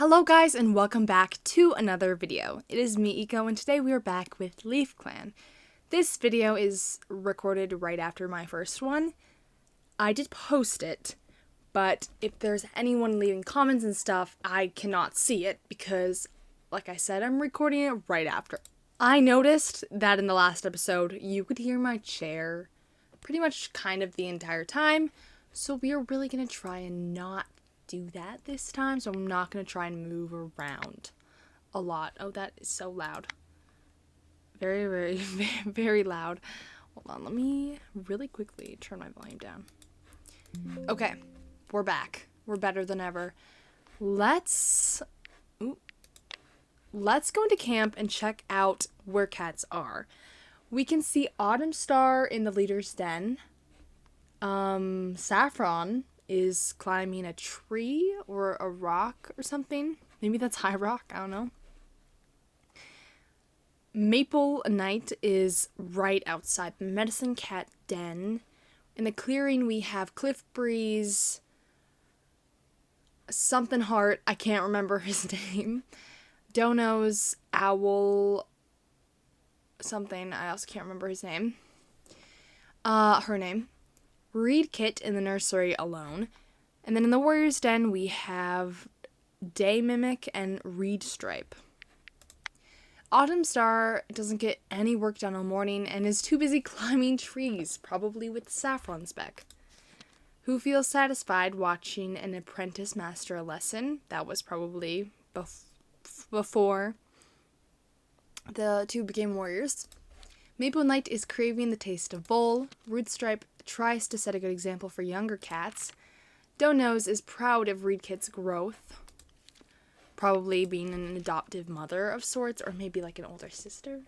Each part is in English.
Hello guys and welcome back to another video. It is me, Eco, and today we are back with Leafclan. This video is recorded right after my first one. I did post it, but if there's anyone leaving comments and stuff, I cannot see it because, like I said, I'm recording it right after. I noticed that in the last episode, you could hear my chair pretty much kind of the entire time, so we are really going to try and not do that this time, so I'm not going to try and move around a lot. Oh, that is so loud. Very, very, very loud. Hold on, let me really quickly turn my volume down. Okay, we're back. We're better than ever. Let's go into camp and check out where cats are. We can see Autumn Star in the leader's den. Saffron is climbing a tree or a rock or something. Maybe that's high rock, I don't know. Maple Knight is right outside the Medicine Cat den. In the clearing we have Cliff Breeze, something Heart, I can't remember his name. Dono's Owl, something, I also can't remember his name. Her name. Reed Kit in the nursery alone. And then in the warrior's den, we have Day Mimic and Reed Stripe. Autumn Star doesn't get any work done all morning and is too busy climbing trees, probably with Saffron Speck, who feels satisfied watching an apprentice master a lesson. That was probably before the two became warriors. Maple Knight is craving the taste of Bull. Reed Stripe tries to set a good example for younger cats. Donos is proud of Reed Kit's growth, probably being an adoptive mother of sorts, or maybe like an older sister.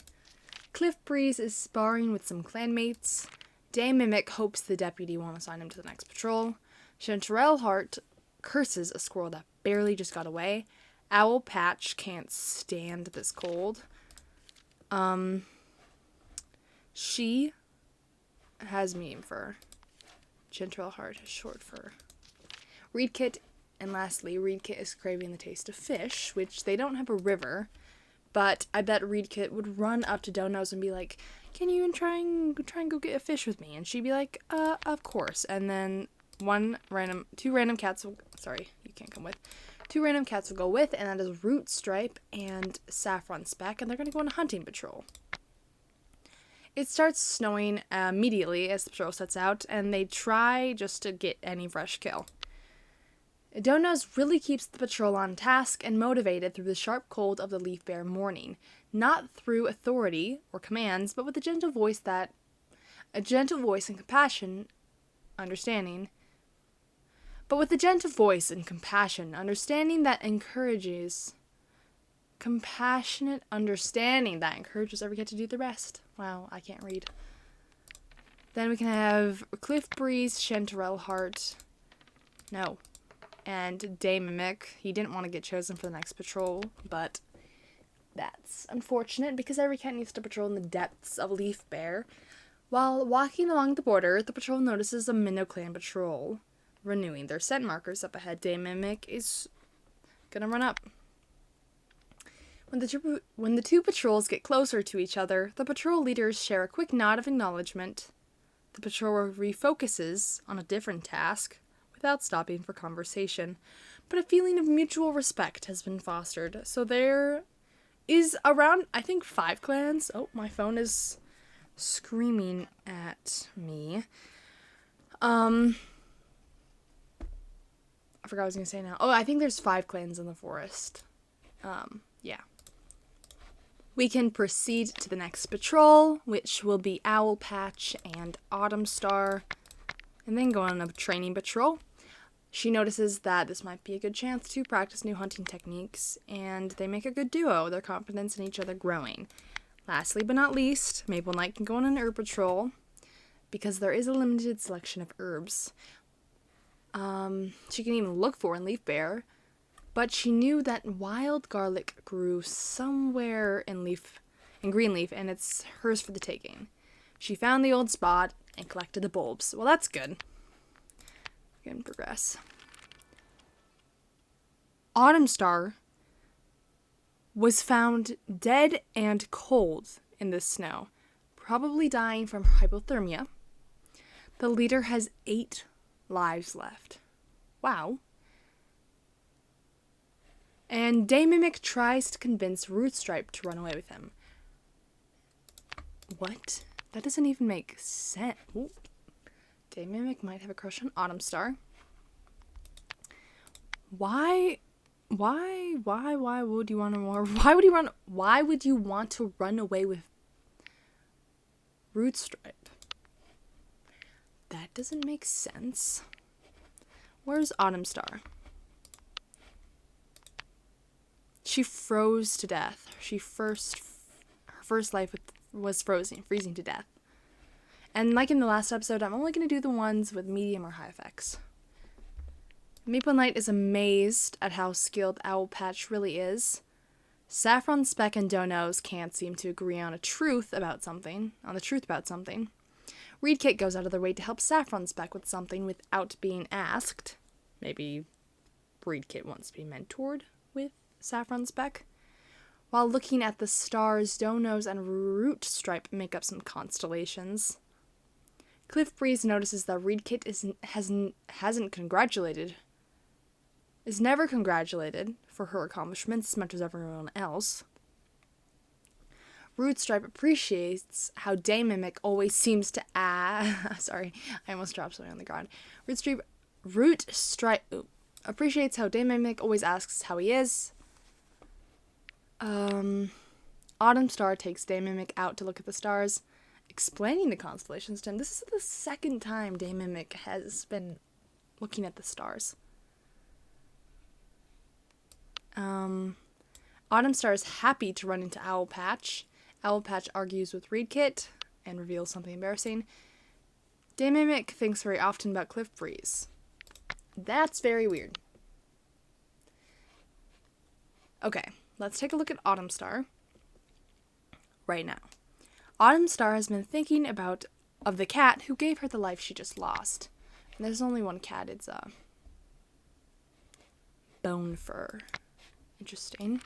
Cliff Breeze is sparring with some clanmates. Day Mimic hopes the deputy won't assign him to the next patrol. Chanterelle Heart curses a squirrel that barely just got away. Owl Patch can't stand this cold. She has medium fur. Chanterelle Heart has short fur. Reed Kit, and lastly, Reed Kit is craving the taste of fish, which they don't have a river, but I bet Reed Kit would run up to Donos and be like, "Can you try and go get a fish with me?" And she'd be like, of course." And then two random cats will go with, and that is Root Stripe and Saffron Speck, and they're gonna go on a hunting patrol. It starts snowing immediately as the patrol sets out, and they try just to get any fresh kill. Donos really keeps the patrol on task and motivated through the sharp cold of the leaf bare morning, not through authority or commands, but with a gentle voice and compassion, understanding that encourages compassionate understanding that encourages every cat to do their best. Wow, I can't read. Then we can have Cliff Breeze, Chanterelle Heart, and Day Mimic. He didn't want to get chosen for the next patrol, but that's unfortunate because every cat needs to patrol in the depths of Leaf Bare. While walking along the border, the patrol notices a Minnow Clan patrol renewing their scent markers up ahead. Day Mimic is gonna run up. When the two patrols get closer to each other, the patrol leaders share a quick nod of acknowledgement. The patrol refocuses on a different task without stopping for conversation, but a feeling of mutual respect has been fostered. So there is around, I think, 5 clans. Oh, my phone is screaming at me. I forgot what I was going to say now. Oh, I think there's 5 clans in the forest. Yeah. We can proceed to the next patrol, which will be Owl Patch and Autumn Star, and then go on a training patrol. She notices that this might be a good chance to practice new hunting techniques, and they make a good duo, their confidence in each other growing. Lastly but not least, Maple Knight can go on an herb patrol, because there is a limited selection of herbs she can even look for in Leaf Bare, but she knew that wild garlic grew somewhere in Greenleaf, and it's hers for the taking. She found the old spot and collected the bulbs. Well, that's good. We can progress. Autumn Star was found dead and cold in the snow, probably dying from hypothermia. The leader has 8 lives left. Wow. And Daymimic tries to convince Rootstripe to run away with him. What? That doesn't even make sense. Ooh. Daymimic might have a crush on Autumn Star. Why would you want to why would you want to run away with Rootstripe? That doesn't make sense. Where's Autumn Star? She froze to death. Her first life was freezing to death. And like in the last episode, I'm only going to do the ones with medium or high effects. Maple Knight is amazed at how skilled Owlpatch really is. Saffron, Speck, and Donos can't seem to agree on the truth about something. Reedkit goes out of their way to help Saffron Speck with something without being asked. Maybe Reedkit wants to be mentored with Saffron Speck. While looking at the stars, Donos and Rootstripe make up some constellations. Cliff Breeze notices that Reedkit is never congratulated for her accomplishments as much as everyone else. Rootstripe appreciates how Daymimic always seems to sorry, I almost dropped something on the ground. Rootstripe appreciates how Daymimic always asks how he is. Autumn Star takes Daymimic out to look at the stars, explaining the constellations to him. This is the second time Daymimic has been looking at the stars. Autumn Star is happy to run into Owlpatch. Owlpatch argues with Reedkit and reveals something embarrassing. Daymimic thinks very often about Cliff Breeze. That's very weird. Okay, let's take a look at Autumn Star right now. Autumn Star has been thinking of the cat who gave her the life she just lost. And there's only one cat, it's Bone Fur. Interesting.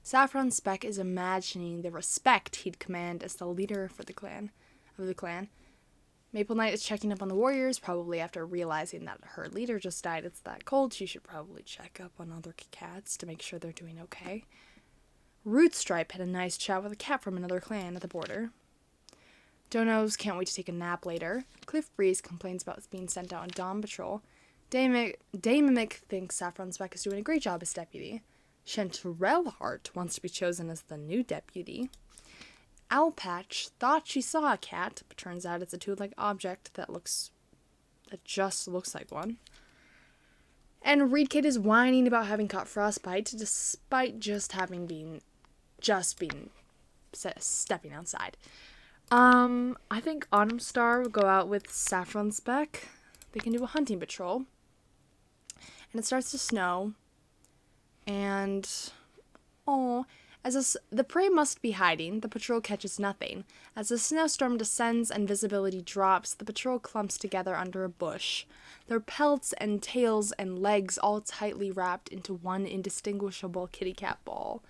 Saffron Speck is imagining the respect he'd command as the leader of the clan. Maple Knight is checking up on the warriors, probably after realizing that her leader just died. It's that cold. She should probably check up on other cats to make sure they're doing okay. Rootstripe had a nice chat with a cat from another clan at the border. Donos can't wait to take a nap later. Cliff Breeze complains about being sent out on Dawn Patrol. Daymimic thinks Saffron Speck is doing a great job as deputy. Chanterelle wants to be chosen as the new deputy. Owlpatch thought she saw a cat, but turns out it's a two-legged object that just looks like one. And Reedkit is whining about having caught frostbite, despite stepping outside. I think Autumn Star will go out with Saffron Speck. They can do a hunting patrol. And it starts to snow. And, the prey must be hiding, the patrol catches nothing. As the snowstorm descends and visibility drops, the patrol clumps together under a bush. Their pelts and tails and legs all tightly wrapped into one indistinguishable kitty cat ball.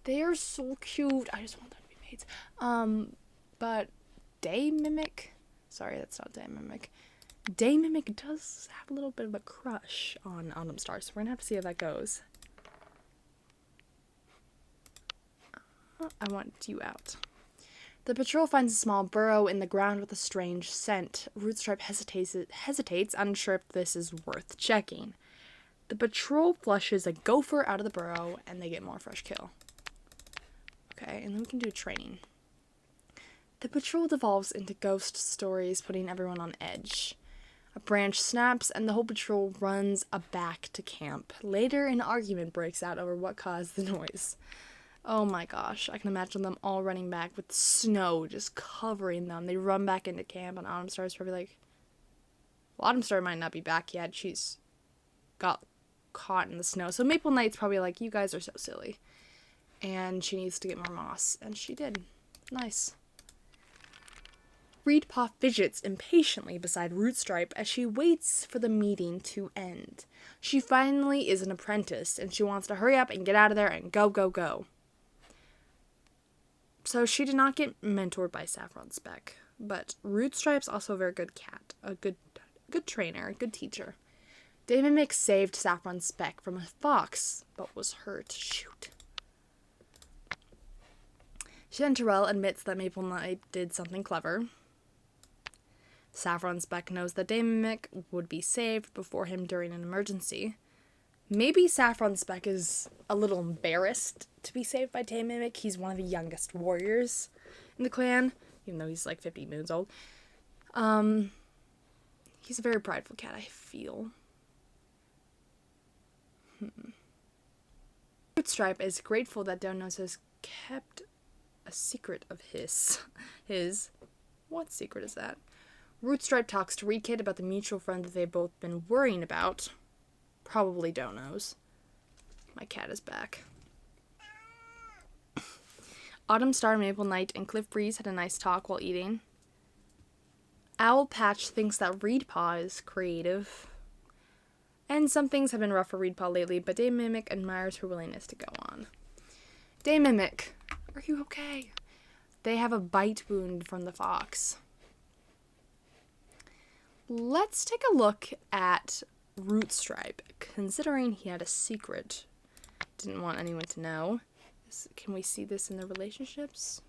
They are so cute. I just want them to be mates. But Daymimic, sorry, that's not Daymimic. Daymimic does have a little bit of a crush on Autumn Star, so we're gonna have to see how that goes. I want you out. The patrol finds a small burrow in the ground with a strange scent. Rootstripe hesitates, unsure if this is worth checking. The patrol flushes a gopher out of the burrow, and they get more fresh kill. Okay, and then we can do training. The patrol devolves into ghost stories, putting everyone on edge. A branch snaps, and the whole patrol runs back to camp. Later, an argument breaks out over what caused the noise. Oh my gosh, I can imagine them all running back with snow just covering them. They run back into camp, and Autumn Star's probably like, well, Autumn Star might not be back yet. She's got caught in the snow. So Maple Knight's probably like, you guys are so silly. And she needs to get more moss. And she did. Nice. Reedpaw fidgets impatiently beside Rootstripe as she waits for the meeting to end. She finally is an apprentice, and she wants to hurry up and get out of there and go, go, go. So she did not get mentored by Saffron Speck, but Rootstripe's also a very good cat, a good trainer, a good teacher. Daemon saved Saffron Speck from a fox, but was hurt. Shoot. Chanterelle admits that Maple Knight did something clever. Saffron Speck knows that Daemon would be saved before him during an emergency. Maybe Saffron Speck is a little embarrassed to be saved by Daemon. He's one of the youngest warriors in the clan, even though he's like 50 moons old. He's a very prideful cat, I feel. Rootstripe is grateful that Donos has kept a secret of his. What secret is that? Rootstripe talks to Reedkit about the mutual friend that they've both been worrying about. Probably Donos. My cat is back. Autumn Star, Maple Knight, and Cliff Breeze had a nice talk while eating. Owl Patch thinks that Reedpaw is creative. And some things have been rough for Reedpaw lately, but Daemon admires her willingness to go on. Daemon, are you okay? They have a bite wound from the fox. Let's take a look at Rootstripe, considering he had a secret. Didn't want anyone to know. Can we see this in the relationships?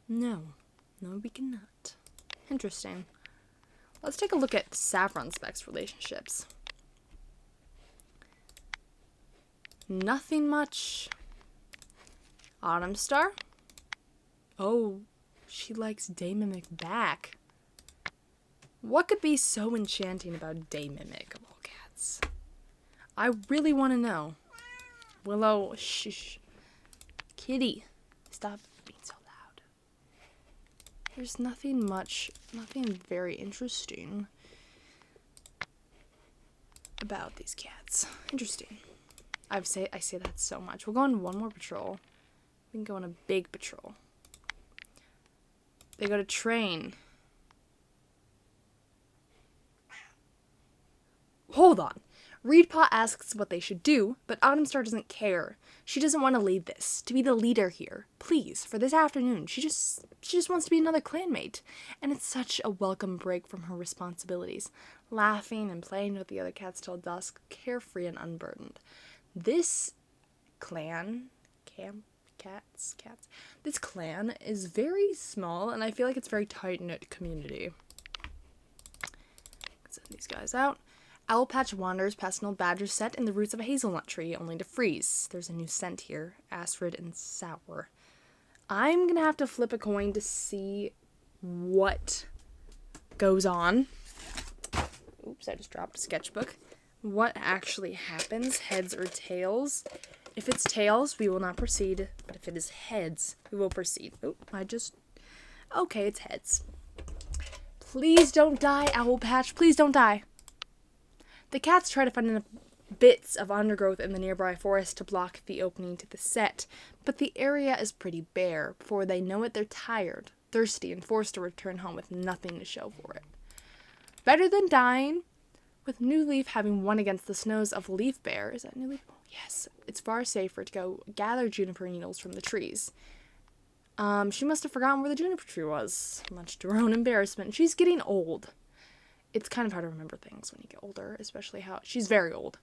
No, we cannot. Interesting. Let's take a look at Saffron Speck's relationships. Nothing much. Autumn Star? Oh, she likes Daemon back. What could be so enchanting about Daemon of all cats? I really want to know. Willow, shh. Kitty, stop being so loud. There's nothing very interesting about these cats. Interesting. I say that so much. We'll go on one more patrol. We can go on a big patrol. They go to train. Hold on. Reedpaw asks what they should do, but Autumn Star doesn't care. She doesn't want to lead this, to be the leader here. Please, for this afternoon. She just wants to be another clanmate. And it's such a welcome break from her responsibilities. Laughing and playing with the other cats till dusk, carefree and unburdened. This clan, this clan is very small, and I feel like it's a very tight-knit community. Let's send these guys out. Owl Patch wanders past an old badger set in the roots of a hazelnut tree, only to freeze. There's a new scent here, acrid and sour. I'm gonna have to flip a coin to see what goes on. Oops, I just dropped a sketchbook. What actually happens, heads or tails? If it's tails, we will not proceed, but if it is heads, we will proceed. Oh, okay, it's heads. Please don't die, Owl Patch, please don't die. The cats try to find enough bits of undergrowth in the nearby forest to block the opening to the set, but the area is pretty bare. Before they know it, they're tired, thirsty, and forced to return home with nothing to show for it. Better than dying, with New Leaf having won against the snows of Leaf Bear. Is that New Leaf? Oh, yes. It's far safer to go gather juniper needles from the trees. She must have forgotten where the juniper tree was, much to her own embarrassment. She's getting old. It's kind of hard to remember things when you get older, especially how she's very old.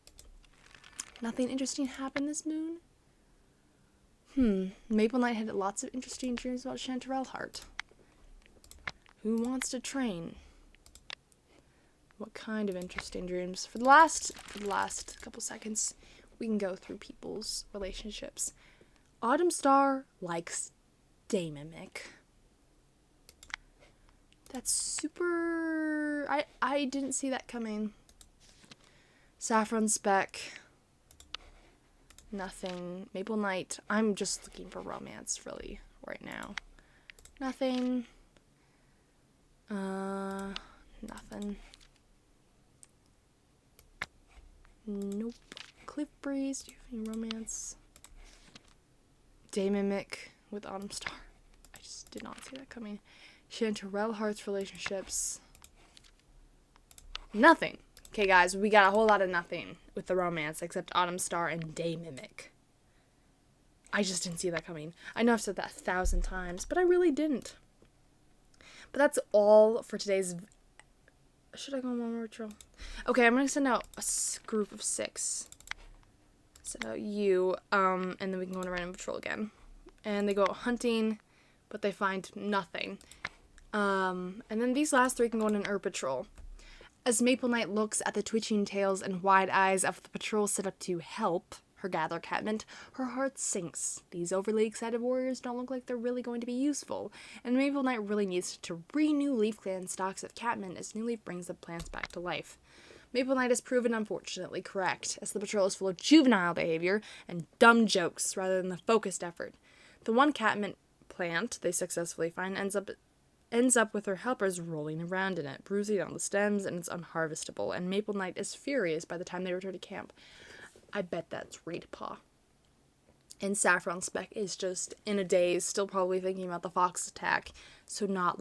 Nothing interesting happened this moon? Maple Knight had lots of interesting dreams about Chanterelle Heart. Who wants to train? What kind of interesting dreams? For the last couple seconds, we can go through people's relationships. Autumn Star likes Daemon. That's super... I didn't see that coming. Saffron Speck. Nothing. Maple Knight. I'm just looking for romance, really, right now. Nothing. Nothing. Nope. Cliff Breeze. Do you have any romance? Daemon with Autumn Star. I just did not see that coming. Chanterelle Heart's relationships. Nothing. Okay, guys, we got a whole lot of nothing with the romance except Autumn Star and Day Mimic. I just didn't see that coming. I know I've said that 1,000 times, but I really didn't. But that's all for today's... Should I go on one more patrol? Okay, I'm going to send out a group of 6. Send out you, and then we can go on a random patrol again. And they go out hunting, but they find nothing. And then these last 3 can go on an herb patrol. As Maple Knight looks at the twitching tails and wide eyes of the patrol set up to help her gather catmint, her heart sinks. These overly excited warriors don't look like they're really going to be useful, and Maple Knight really needs to renew Leafclan stocks of catmint as New Leaf brings the plants back to life. Maple Knight is proven unfortunately correct, as the patrol is full of juvenile behavior and dumb jokes rather than the focused effort. The one catmint plant they successfully find ends up with her helpers rolling around in it, bruising on the stems, and it's unharvestable, and Maple Knight is furious by the time they return to camp. I bet that's Reed Paw. And Saffron Speck is just in a daze, still probably thinking about the fox attack, so not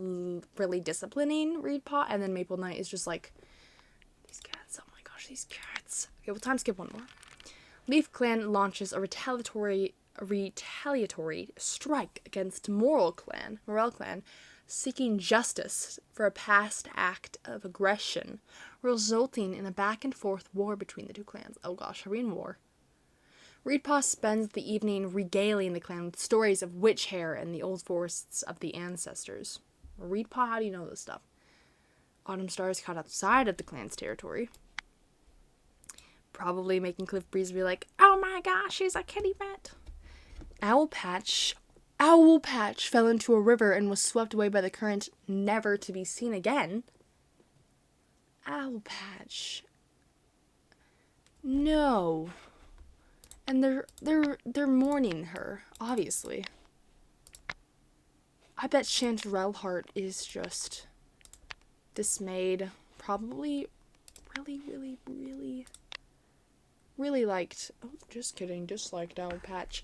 really disciplining Reed Paw, and then Maple Knight is just like, these cats, oh my gosh, these cats. Okay, well, time to skip one more. Leafclan launches a retaliatory strike against Morel Clan, seeking justice for a past act of aggression, resulting in a back-and-forth war between the 2 clans. Oh gosh, are we in war? Reedpaw spends the evening regaling the clan with stories of witch hair and the old forests of the ancestors. Reedpaw, how do you know this stuff? Autumn Star is caught outside of the clan's territory, probably making Cliff Breeze be like, oh my gosh, she's a kitty rat. Owl Patch fell into a river and was swept away by the current, never to be seen again. Owl Patch. No. And they're mourning her, obviously. I bet Chanterelle Heart is just dismayed. Probably really liked, oh, just kidding, disliked Owl Patch.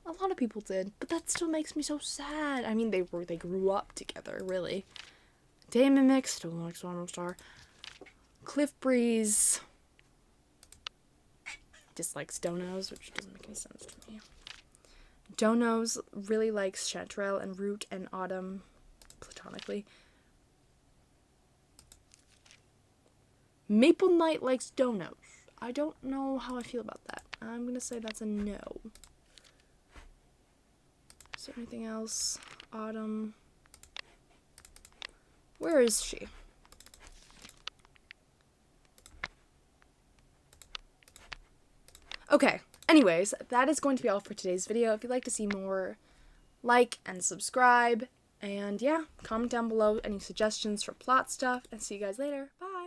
A lot of people did, but that still makes me so sad. I mean, they grew up together, really. Day Mimic still likes Autumn Star. Cliff Breeze dislikes Donos, which doesn't make any sense to me. Donos really likes Chanterelle and Root and Autumn platonically. Maple Knight likes Donos. I don't know how I feel about that. I'm gonna say that's a no. Is there anything else? Autumn. Where is she? Okay, anyways, that is going to be all for today's video. If you'd like to see more, like and subscribe. And yeah, comment down below any suggestions for plot stuff. And see you guys later. Bye!